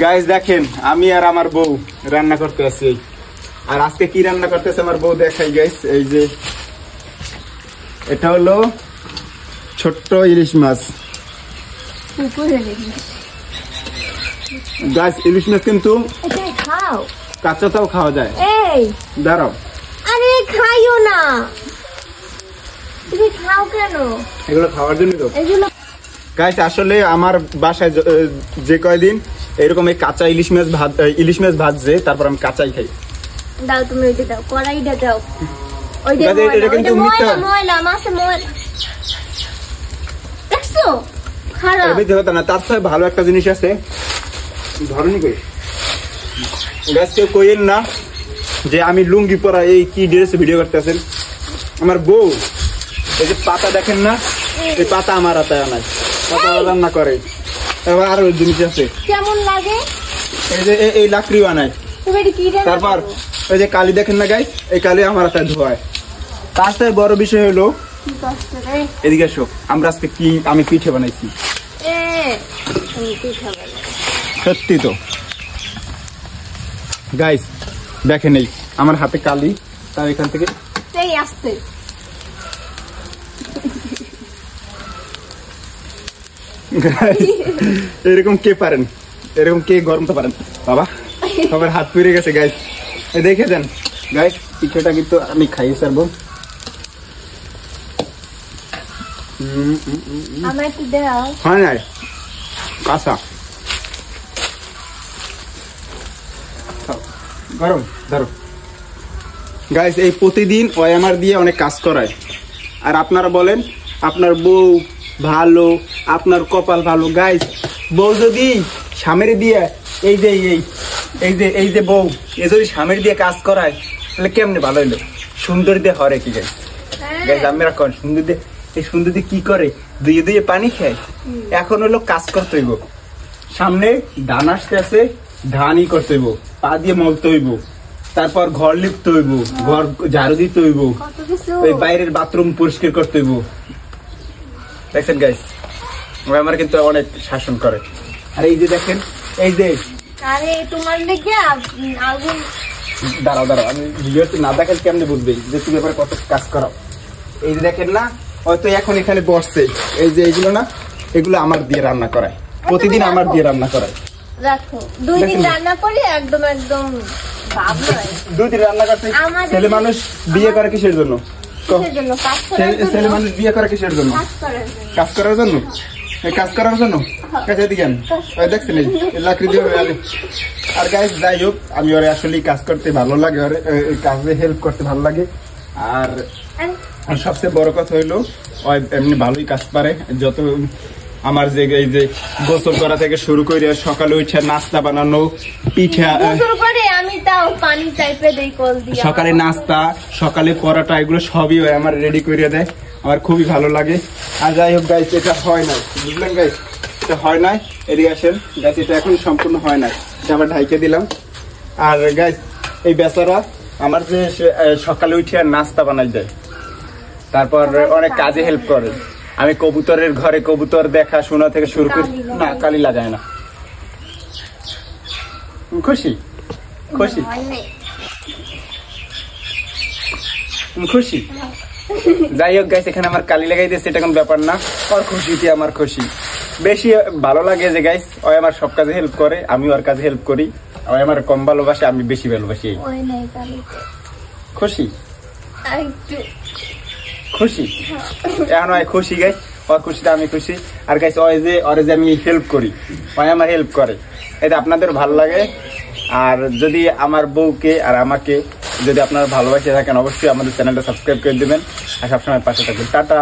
Guys দেখেন আমি আর আমার বউ রান্না করতে আছি। আর আজকে কি রান্না করতেছে আমার বউ দেখাই গাইস। এই যে এটা হলো ছোট্ট ইলিশ মাছ। গাইস ইলিশ মাছ কিন্তু কাঁচাটাও খাওয়া যায়। এই দাঁড়াও, আরে খাইও না, তুমি খাও কেন? এগুলো খাওয়ার জন্য তো। এগুলো গাইস আসলে আমার বাসায় যে কয়দিন এরকম এই কাঁচা ইলিশ মাছ ভাজছে, তারপর আমি কাঁচাই খাই। দাও তুমি ওইটা দাও, কড়াইটা দাও। ওইটা এটা কিন্তু ময়লা মাছে ময়লা দেখছো, খারাপ। এমনিতে হতো না, তার সাথে ভালো একটা জিনিস আছে ধরনি কই। গাইস কেউ কইেন না যে আমি লুঙ্গি পরা এই কি ড্রেসে ভিডিও করতেছেন। আমার বউ এই যে পাতা দেখেন না, এই পাতা আমার হাতে আনায়, পাতা রান্না করে। এবার আরো জিনিস আছে, কেমন লাগে এই যে এই লাকড়ি বানায়। তারপর ওই যে কালি দেখেন না গাইস, এই কালি আমার হাতে ধোয়ায়। তার সাথে বড় বিষয় হলো এদিকে এসো, আমরা আজকে আমি পিঠে বানাইছি। সত্যি তো গাইস দেখেন, এই আমার হাতে কালি, তার এখান থেকে আসতে এরকম কে পারেন, এরকম কে গরমতে পারেন বাবা? সবার হাত পুড়ে গেছে গাইস। দেখে যান গাইস, পিঠেটা কিন্তু আমি খাইয়ে ছাড়বো। হয় নাই কাঁচা গরম। ধরো গাইস, এই প্রতিদিন ওই আমার দিয়ে অনেক কাজ করায়। আর আপনারা বলেন আপনার বউ ভালো, আপনার কপাল ভালো। গাইস বউ যদি স্বামীর দিয়ে এই যে বউ এ যদি স্বামীর দিয়ে কাজ করায় তাহলে কেমনে ভালো হইলো? সুন্দর দিয়ে হরে কি গাইস? গাইস আমরা কোন সুন্দর দিয়ে, এই সুন্দর দিয়ে কি করে? দুয়ে দুয়ে পানি খায়। এখন হলো কাজ করতে হইব, সামনে ধান আসতে আছে, ধানই করতে হইব, পা দিয়ে মলতে হইব, তারপর ঘর লিপতে হইব, ঘর ঝাড়ু দিতে হইব, ওই বাইরের বাথরুম পরিষ্কার করতে হইব। দেখছেন গাইস, আমার কিন্তু অনেক শাসন করে। আর এই যে দেখেন, এই যে তোমার লেগে আগুন। দাঁড়াও আমি ভিডিওতে না দেখেন কেমনে বুঝবে যে তুমি এবার কত কাজ করো। এই যে দেখেন না, হয়তো এখন এখানে বসছে, এই যে এইগুলো না, এগুলো আমার দিয়ে রান্না করায়, প্রতিদিন আমার দিয়ে রান্না করায়। রাখো 2 দিন রান্না করি, একদম 2 দিন রান্না করতে। ছেলে মানুষ বিয়ে করে কিসের জন্য? ছেলে মানুষ বিয়ে করে কিসের জন্য? কাজ করার জন্য। কাজ করার জন্য দেখছেন লাকড়ি দিয়ে। আর গাইস যাই হোক, আমি ওরে আসলে কাজ করতে ভালো লাগে, ওরে কাজে হেল্প করতে ভালো লাগে। আর সবচেয়ে বড় কথা হইলো এমনি ভালোই কাজ পারে। যত আমার যে এই যে গোসল করা থেকে শুরু করে সকালে উঠে নাস্তা বানানো, পিঠা, সকালে নাস্তা, সকালে পরোটা, এগুলো সবই আমার রেডি করে দেয়। আমার খুবই ভালো লাগে। আর যাই হোক গাইস, এটা হয় নাই, বুঝলেন গাইস, এটা হয় নাই। এদিকে আসেন গাইস, এটা এখন সম্পূর্ণ হয় নাই, এটা আবার ঢাইকে দিলাম। আর গাইস এই বেচারা আমার যে সকালে উঠে নাস্তা বানাই দেয়, তারপর অনেক কাজে হেল্প করে। আমি কবুতরের ঘরে কবুতর দেখা শোনা থেকে শুরু করি, না কালি লাগায় না। খুশি খুশি খুশি। যাই হোক গাইস, এখানে আমার কালি লাগাই দিয়েছে, এটা কোন ব্যাপার না। ওর খুশিতে আমার খুশি। বেশি ভালো লাগে যে গাইস ওই আমার সব কাজে হেল্প করে, আমি ওর কাজে হেল্প করি। ওই আমার কম ভালোবাসে, আমি বেশি ভালোবাসি। খুশি খুশি এখন হয় খুশি গাইস, ওর খুশিতে আমি খুশি। আর গাইস ওরে যে আমি হেল্প করি, ওই আমার হেল্প করে, এটা আপনাদের ভালো লাগে। আর যদি আমার বউকে আর আমাকে যদি আপনারা ভালোবাসে থাকেন, অবশ্যই আমাদের চ্যানেলটা সাবস্ক্রাইব করে দিবেন আর সবসময় পাশে থাকবেন। টাটা।